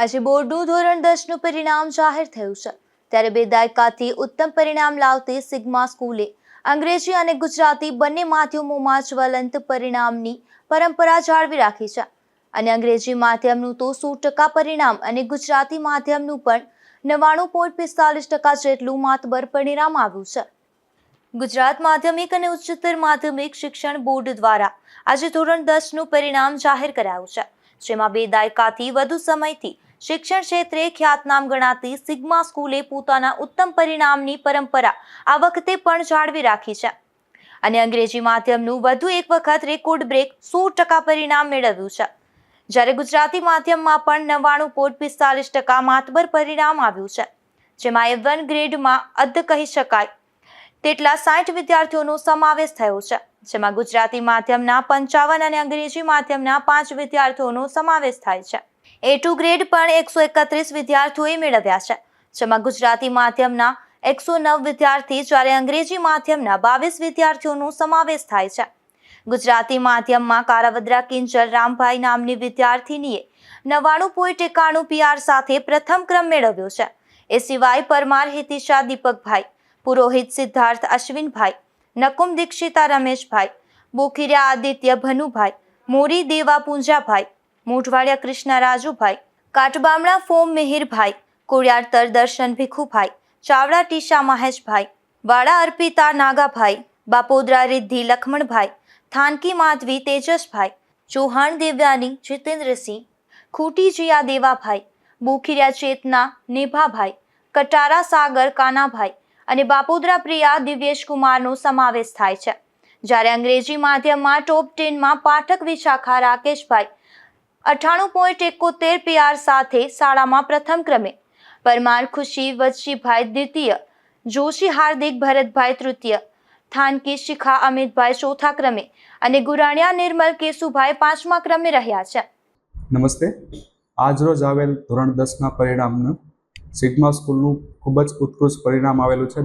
આજે બોર્ડનું ધોરણ 10નું પરિણામ જાહેર થયું છે ત્યારે 2 દાયકાથી ઉત્તમ પરિણામ લાવતી સિગ્મા સ્કૂલે અંગ્રેજી અને ગુજરાતી બંને માધ્યમોમાં જ્વલંત પરિણામની પરંપરા જાળવી રાખી છે અને અંગ્રેજી માધ્યમનું તો 100% પરિણામ અને ગુજરાતી માધ્યમનું પણ 99.45% જેટલું માતબર પરિણામ આવ્યું છે। ગુજરાત માધ્યમિક અને ઉચ્ચતર માધ્યમિક શિક્ષણ બોર્ડ દ્વારા આજે ધોરણ 10નું પરિણામ જાહેર કરાયું છે, જેમાં 2 દાયકાથી વધુ સમયથી શિક્ષણ ક્ષેત્રે ખ્યાતનામ ગણાતી સિગ્મા સ્કૂલે પોતાના ઉત્તમ પરિણામની પરંપરા આ વખતે પણ જાળવી રાખી છે અને અંગ્રેજી માધ્યમનું વધુ એક વખત રેકોર્ડ બ્રેક 100% પરિણામ મેળવ્યું છે, જ્યારે ગુજરાતી માધ્યમમાં પણ 99.45% માતબર પરિણામ આવ્યું છે, જેમાં A1 ગ્રેડમાં અર્ધ કહી શકાય તેટલા 60 વિદ્યાર્થીઓનો સમાવેશ થયો છે, જેમાં ગુજરાતી માધ્યમના 55 અને અંગ્રેજી માધ્યમના 5 વિદ્યાર્થીઓનો સમાવેશ થાય છે। A2 ગ્રેડ પણ 131 વિદ્યાર્થીઓએ મેળવ્યા છે, જેમાં ગુજરાતી માધ્યમના 109 વિદ્યાર્થી જ્યારે અંગ્રેજી માધ્યમના 22 વિદ્યાર્થીઓનો સમાવેશ થાય છે। ગુજરાતી માધ્યમમાં કારાવદ્રા કિંજલ રામભાઈ નામની વિદ્યાર્થીનીએ 99.91 PR સાથે પ્રથમ ક્રમ મેળવ્યો છે। એ સિવાય પરમાર હિતિશા દીપકભાઈ, પુરોહિત સિદ્ધાર્થ અશ્વિનભાઈ, નકુમ દીક્ષિતા રમેશભાઈ, બોખીરા આદિત્ય ભનુભાઈ, મોરી દેવા પૂંજાભાઈ, મોઢવાડિયા કૃષ્ણ રાજુભાઈ, કાટબામણા ફોમ મિહિરભાઈ, કોળિયાર દર્શન ભીખુભાઈ, ચાવડા ટીશા મહેશભાઈ, વાડા અર્પિતા નાગાભાઈ, બાપોદરા રિદ્ધિ લખમણભાઈ, થાનકી માધવી તેજસભાઈ, ચૌહાણ દેવ્યાની જીતેન્દ્રસિંહ, ખૂટી જીયા દેવાભાઈ, બોખીરિયા ચેતના નેભાભાઈ, કટારા સાગર કાનાભાઈ અને બાપોદરા પ્રિયા દિવ્યેશ કુમારનો સમાવેશ થાય છે, જ્યારે અંગ્રેજી માધ્યમમાં ટોપ 10માં પાઠક વિશાખા રાકેશભાઈ 98.71 PR સાથે શાળામાં પ્રથમ ક્રમે, પરમાર ખુશી વજશીભાઈ દ્વિતીય, જોશી હાર્દિક ભરતભાઈ તૃતીય, થાનકી શિખા અમિતભાઈ ચોથા ક્રમે અને ગુરાણિયા નિર્મલ કેશુભાઈ 5મા ક્રમે રહ્યા છે। નમસ્તે। આજરોજ આવેલ ધોરણ 10ના પરિણામનું સિગ્મા સ્કૂલનું ખૂબ જ ઉત્કૃષ્ટ પરિણામ આવેલું છે।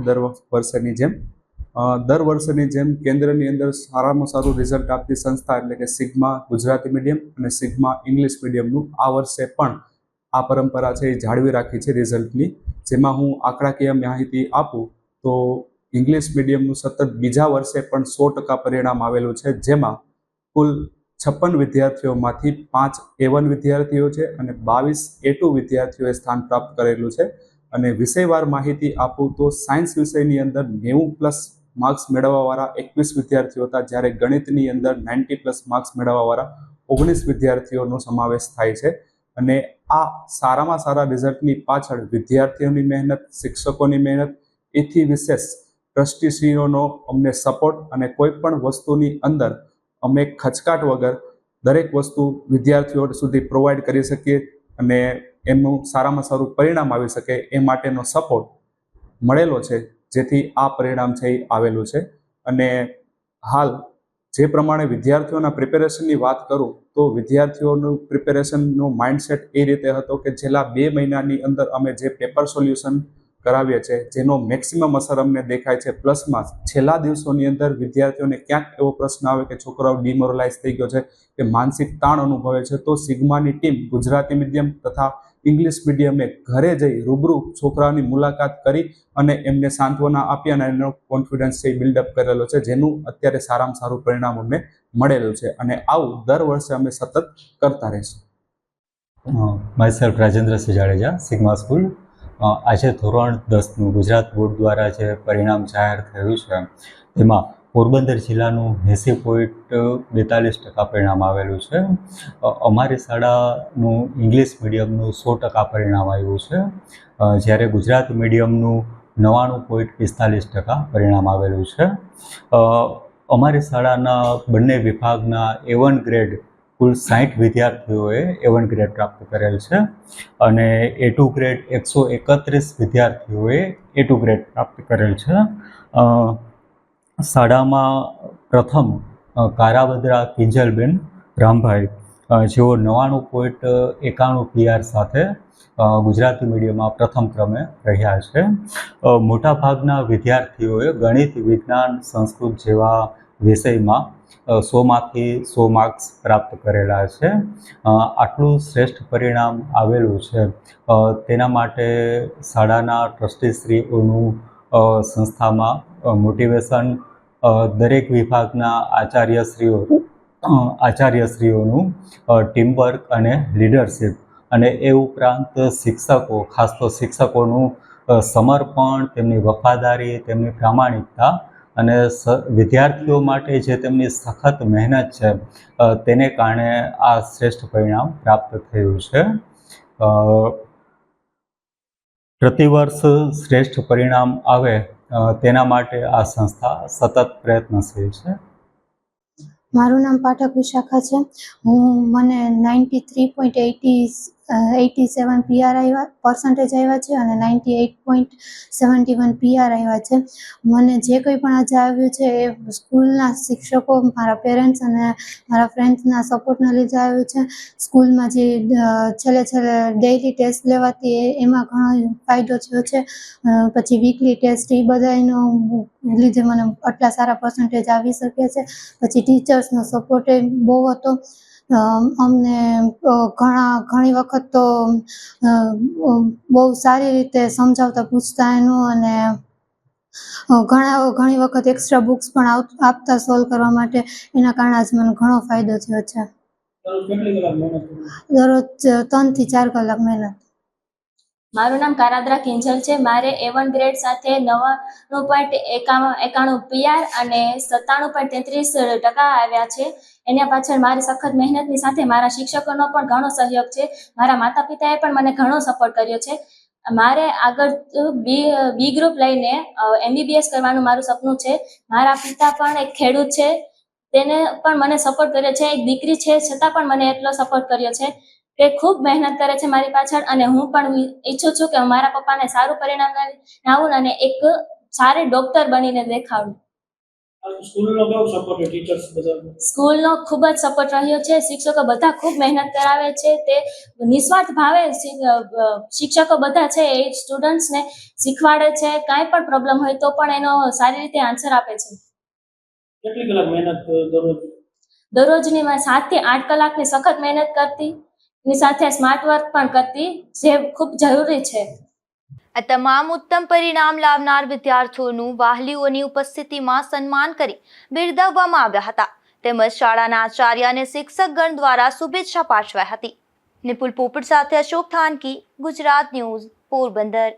દર વર્ષની જેમ કેન્દ્રની અંદર સારામાં સારું રિઝલ્ટ આપતી સંસ્થા એટલે કે સિગ્મા ગુજરાતી મીડિયમ અને સિગ્મા ઇંગ્લિશ મીડિયમનું આ વર્ષે પણ આ પરંપરા છે એ જાળવી રાખી છે રિઝલ્ટની। જેમાં હું આંકડાકીય માહિતી આપું તો ઇંગ્લિશ મીડિયમનું સતત બીજા વર્ષે પણ 100% પરિણામ આવેલું છે, જેમાં કુલ 56 વિદ્યાર્થીઓમાંથી 5 A1 વિદ્યાર્થીઓ છે અને 22 A2 વિદ્યાર્થીઓએ સ્થાન પ્રાપ્ત કરેલું છે। અને વિષયવાર માહિતી આપું તો સાયન્સ વિષયની અંદર 90+ માર્ક્સ મેળવવાવાળા 21 વિદ્યાર્થીઓ હતા, જ્યારે ગણિતની અંદર 90+ માર્ક્સ મેળવવાવાળા 19 વિદ્યાર્થીઓનો સમાવેશ થાય છે। અને આ સારામાં સારા રિઝલ્ટની પાછળ વિદ્યાર્થીઓની મહેનત, શિક્ષકોની મહેનત, એથી વિશેષ ટ્રસ્ટીશ્રીઓનો અમને સપોર્ટ અને કોઈ પણ વસ્તુની અંદર અમે ખચકાટ વગર દરેક વસ્તુ વિદ્યાર્થીઓ સુધી પ્રોવાઈડ કરી શકીએ અને એમનું સારામાં સારું પરિણામ આવી શકે એ માટેનો સપોર્ટ મળેલો છે, જેથી આ પરિણામ છે એ આવેલું છે। અને હાલ જે પ્રમાણે વિદ્યાર્થીઓના પ્રિપેરેશનની વાત કરું તો વિદ્યાર્થીઓનું પ્રિપેરેશનનો માઇન્ડસેટ એ રીતે હતો કે છેલ્લા 2 મહિનાની અંદર અમે જે પેપર સોલ્યુશન કરાવીએ છીએ જેનો મેક્સિમમ અસર અમને દેખાય છે। પ્લસમાં છેલ્લા દિવસોની અંદર વિદ્યાર્થીઓને ક્યાંક એવો પ્રશ્ન આવે કે છોકરાઓ ડિમોરલાઇઝ થઈ ગયો છે કે માનસિક તાણ અનુભવે છે, તો સિગ્માની ટીમ ગુજરાતી મીડિયમ તથા ઇંગ્લિશ મીડિયમે ઘરે જઈ રૂબરૂ છોકરાઓની મુલાકાત કરી અને એમને સાંત્વના આપી અને એનો કોન્ફિડન્સ છે બિલ્ડઅપ કરેલો છે, જેનું અત્યારે સારામાં સારું પરિણામ અમને મળેલું છે અને આવું દર વર્ષે અમે સતત કરતા રહીશું। Myself Rajendrasinh Jadeja, sigma school. આજે ધોરણ 10નું ગુજરાત બોર્ડ દ્વારા જે પરિણામ જાહેર થયું છે તેમાં પોરબંદર જિલ્લાનું 80.42% પરિણામ આવેલું છે। અમારી શાળાનું ઇંગ્લિશ મીડિયમનું 100% પરિણામ આવ્યું છે, જ્યારે ગુજરાતી મીડિયમનું 99.45% પરિણામ આવેલું છે। અમારી શાળાના બંને વિભાગના A1 ગ્રેડ કુલ 60 વિદ્યાર્થીઓએ A1 ગ્રેડ પ્રાપ્ત કરેલ છે અને A2 ગ્રેડ 131 વિદ્યાર્થીઓએ A2 ગ્રેડ પ્રાપ્ત કરેલ છે। શાળામાં પ્રથમ કારાવદ્રા કિંજલબેન રામભાઈ, જેઓ 99.91 PR સાથે ગુજરાતી મીડિયમમાં પ્રથમ ક્રમે રહ્યા છે। મોટાભાગના વિદ્યાર્થીઓએ ગણિત, વિજ્ઞાન, સંસ્કૃત જેવા વિષયમાં 100માંથી 100 માર્ક્સ પ્રાપ્ત કરેલા છે. આટલું શ્રેષ્ઠ પરિણામ આવેલું છે તેના માટે શાળાના ટ્રસ્ટીશ્રીઓનું સંસ્થામાં મોટિવેશન, દરેક વિભાગના આચાર્યશ્રીઓનું ટીમવર્ક અને લીડરશિપ, અને એ ઉપરાંત શિક્ષકો, ખાસ તો શિક્ષકોનું સમર્પણ, તેમની વફાદારી, તેમની પ્રામાણિકતા અને વિદ્યાર્થીઓ માટે જે તેમની સખત મહેનત છે તેને કારણે આ શ્રેષ્ઠ પરિણામ પ્રાપ્ત થયું છે. પ્રતિવર્ષ શ્રેષ્ઠ પરિણામ આવે તેના માટે આ સંસ્થા સતત પ્રયત્નશીલ છે. મારું નામ પાઠક વિશાખા છે. મને 93.87 PR પર્સન્ટેજ આવ્યા છે અને 98.71 PR આવ્યા છે. મને જે કંઈ પણ આજે આવ્યું છે એ સ્કૂલના શિક્ષકો, મારા પેરેન્ટ્સ અને મારા ફ્રેન્ડ્સના સપોર્ટના લીધે આવ્યું છે. સ્કૂલમાં જે છેલ્લે ડેઇલી ટેસ્ટ લેવાતી એમાં ઘણો ફાયદો થયો છે. પછી વીકલી ટેસ્ટ એ બધાનો લીધે મને આટલા સારા પર્સન્ટેજ આવી શકે છે. પછી ટીચર્સનો સપોર્ટ એ બહુ હતો. અમને ઘણી વખત તો બહુ સારી રીતે સમજાવતા, પૂછતા એનું, અને ઘણી વખત એક્સ્ટ્રા બુક્સ પણ આપતા સોલ્વ કરવા માટે. એના કારણે આજ મને ઘણો ફાયદો થયો છે. દરરોજ 3 થી 4 કલાક મહેનત. મારું નામ કારાદ્રા કિંજલ છે. મારે A1 ગ્રેડ સાથે 99.91 PR અને 97.33% આવ્યા છે. એના પાછળ મારી સખત મહેનતની સાથે મારા શિક્ષકોનો પણ ઘણો સહયોગ છે. મારા માતા પિતાએ પણ મને ઘણો સપોર્ટ કર્યો છે. મારે આગળ બી ગ્રુપ લઈને MBBS કરવાનું મારું સપનું છે. મારા પિતા પણ એક ખેડૂત છે, તેને પણ મને સપોર્ટ કર્યો છે. એક દીકરી છે છતાં પણ મને એટલો સપોર્ટ કર્યો છે. તે ખૂબ મહેનત કરે છે મારી પાછળ, અને હું પણ ઈચ્છું છું કે મારા પપ્પાને સારું પરિણામ લાવું અને એક સારી ડોક્ટર બનીને દેખાડું. સ્કૂલનો ખૂબ જ સપોર્ટ રહ્યો છે. શિક્ષકો બધા ખૂબ મહેનત કરાવે છે. તે નિસ્વાર્થ ભાવે શિક્ષકો બધા છે એ સ્ટુડન્ટ્સને શીખવાડે છે. કાંઈ પણ પ્રોબ્લેમ હોય તો પણ એનો સારી રીતે આન્સર આપે છે. કેટલી કલાક મહેનત દરરોજની 7 થી 8 કલાકની સખત મહેનત કરતી, ની સાથે સ્માર્ટ વર્ક પણ કરતી, જે ખૂબ જરૂરી છે. આ તમામ ઉત્તમ પરિણામ લાવનાર વિદ્યાર્થીઓનું વાલીઓની ઉપસ્થિતિમાં સન્માન કરી બિરદાવવામાં આવ્યા હતા, તેમજ શાળાના આચાર્ય અને શિક્ષકગણ દ્વારા શુભેચ્છા પાઠવાઈ હતી. નિપુલ પોપટ સાથે અશોક થાનકી, ગુજરાત ન્યૂઝ, પોરબંદર.